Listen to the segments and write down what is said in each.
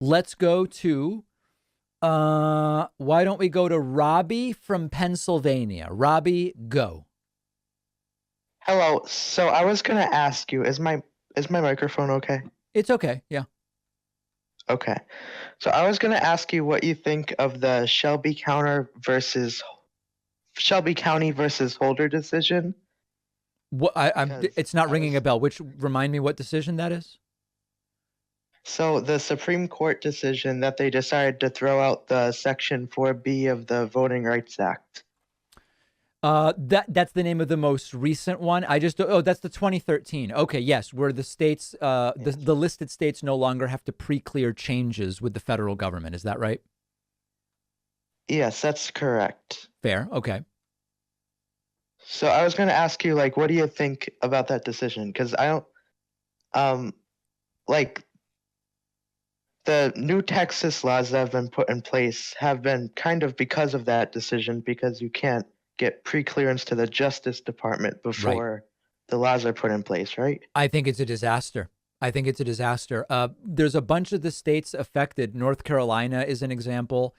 Let's go to, why don't we go to Robbie from Pennsylvania? Robbie, go. Hello. So I was gonna ask you, is my microphone okay? It's okay. Yeah. Okay. So I was gonna ask you what you think of the Shelby County versus Holder decision, because It's not I ringing a was bell. Which remind me what decision that is? so the Supreme Court decision that they decided to throw out the Section 4B of the Voting Rights Act. That's the name of the most recent one. That's the 2013. Okay, yes, where the states, the Yes. listed states no longer have to pre-clear changes with the federal government. Is that right? Yes, that's correct. Fair. Okay. So I was gonna ask you, like, what do you think about that decision? Because I don't, um, like, the new Texas laws that have been put in place have been kind of because of that decision, because you can't get pre-clearance to the Justice Department Right. before the laws are put in place, right? I think it's a disaster. I think it's a disaster. There's a bunch of the states affected. North Carolina is an example.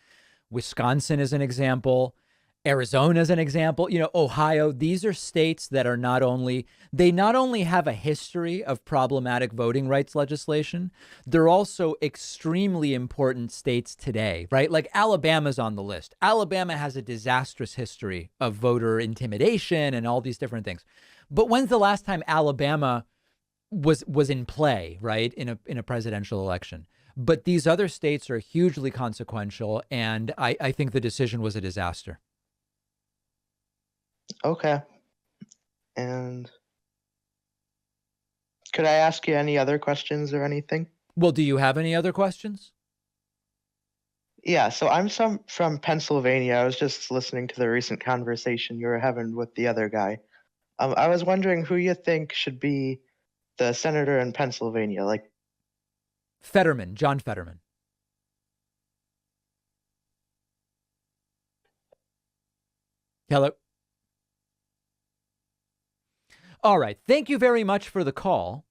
Wisconsin is an example. Arizona is an example. Ohio. These are states that are not only have a history of problematic voting rights legislation, they're also extremely important states today, right? Like Alabama's on the list. Alabama has a disastrous history of voter intimidation and all these different things. But when's the last time Alabama was in play, right, in a presidential election? But these other states are hugely consequential, and I think the decision was a disaster. Okay. And could I ask you any other questions or anything? Well, do you have any other questions? Yeah, so I'm from Pennsylvania. I was just listening to the recent conversation you were having with the other guy. I was wondering who you think should be the senator in Pennsylvania. Like, Fetterman, John Fetterman. Hello. All right. Thank you very much for the call.